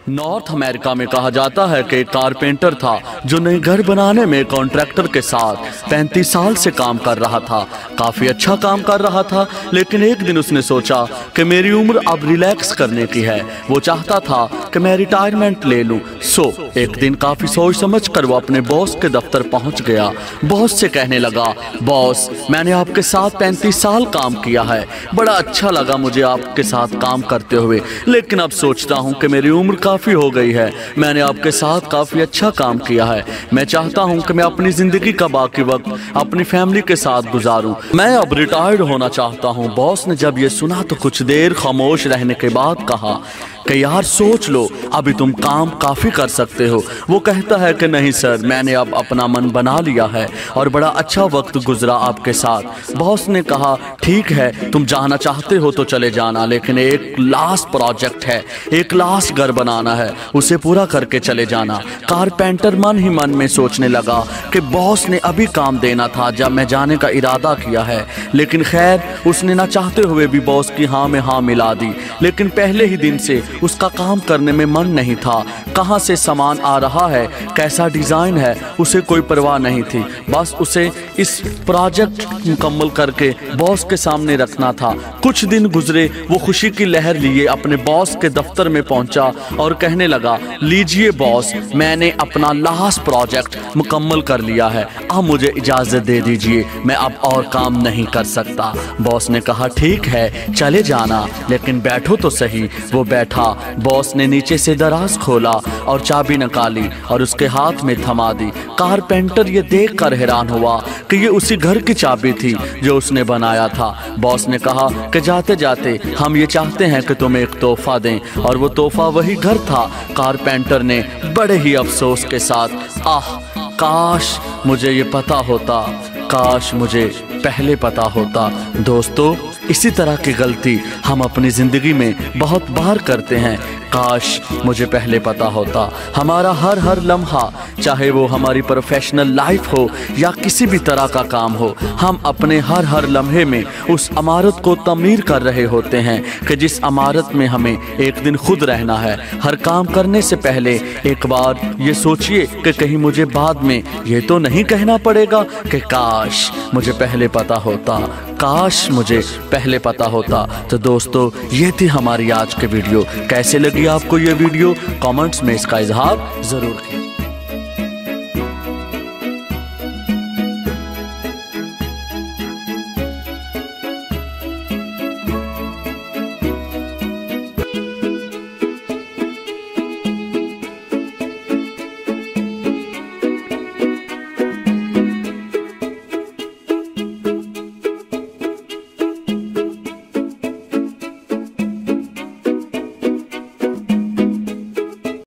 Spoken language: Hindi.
नॉर्थ अमेरिका में कहा जाता है कि एक कारपेंटर था जो नए घर बनाने में कॉन्ट्रैक्टर के साथ 35 साल से काम कर रहा था। काफी अच्छा काम कर रहा था, लेकिन एक दिन उसने सोचा कि मेरी उम्र अब रिलैक्स करने की है। वो चाहता था कि मैं रिटायरमेंट ले लूं। एक दिन काफी सोच समझ कर वो अपने बॉस के दफ्तर पहुंच गया। बॉस से कहने लगा, बॉस, मैंने आपके साथ 35 साल काम किया है, बड़ा अच्छा लगा मुझे आपके साथ काम करते हुए, लेकिन अब सोचता हूं कि मेरी उम्र काफी हो गई है। मैंने आपके साथ काफी अच्छा काम किया है। मैं चाहता हूं कि मैं अपनी जिंदगी का बाकी वक्त अपनी फैमिली के साथ गुजारूं। मैं अब रिटायर्ड होना चाहता हूं। बॉस ने जब ये सुना तो कुछ देर खामोश रहने के बाद कहा कि यार सोच लो, अभी तुम काम काफी कर सकते हो। वो कहता है कि नहीं सर, मैंने अब अपना मन बना लिया है और बड़ा अच्छा वक्त गुजरा आपके साथ। बॉस ने कहा, ठीक है, तुम जाना चाहते हो तो चले जाना, लेकिन एक लास्ट प्रोजेक्ट है, एक लास्ट घर बनाना है, उसे पूरा करके चले जाना। कारपेंटर मन ही मन में सोचने लगा कि बॉस ने अभी काम देना था जब मैं जाने का इरादा किया है, लेकिन खैर उसने ना चाहते हुए भी बॉस की हाँ में हाँ मिला दी। लेकिन पहले ही दिन से उसका काम करने में मन नहीं था। कहां से सामान आ रहा है, कैसा डिजाइन है, उसे कोई परवाह नहीं थी। बस उसे इस प्रोजेक्ट मुकम्मल करके बॉस के सामने रखना था। कुछ दिन गुजरे, वो खुशी की लहर लिए अपने बॉस के दफ्तर में पहुंचा और कहने लगा, लीजिए बॉस, मैंने अपना लास्ट प्रोजेक्ट मुकम्मल कर लिया है, अब मुझे इजाजत दे दीजिए, मैं अब और काम नहीं कर सकता। बॉस ने कहा, ठीक है, चले जाना, लेकिन बैठो तो सही। वो बैठा। बॉस ने नीचे से दराज खोला और चाबी निकाली और उसके हाथ में थमा दी। कारपेंटर ये देखकर हैरान हुआ कि ये उसी घर की चाबी थी जो उसने बनाया था। बॉस ने कहा कि जाते जाते हम ये चाहते हैं कि तुम्हें एक तोहफा दें, और वो तोहफा वही घर था। कारपेंटर ने बड़े ही अफसोस के साथ, काश मुझे ये पता होता, काश मुझे पहले पता होता। दोस्तों, इसी तरह की गलती हम अपनी ज़िंदगी में बहुत बार करते हैं। काश मुझे पहले पता होता। हमारा हर लम्हा, चाहे वो हमारी प्रोफेशनल लाइफ हो या किसी भी तरह का काम हो, हम अपने हर लम्हे में उस इमारत को तमीर कर रहे होते हैं कि जिस इमारत में हमें एक दिन खुद रहना है। हर काम करने से पहले एक बार ये सोचिए कि कहीं मुझे बाद में ये तो नहीं कहना पड़ेगा कि काश मुझे पहले पता होता, काश मुझे पहले पता होता। तो दोस्तों, ये थी हमारी आज की वीडियो। कैसे लगी आपको ये वीडियो? कमेंट्स में इसका इजहार जरूर कीजिए।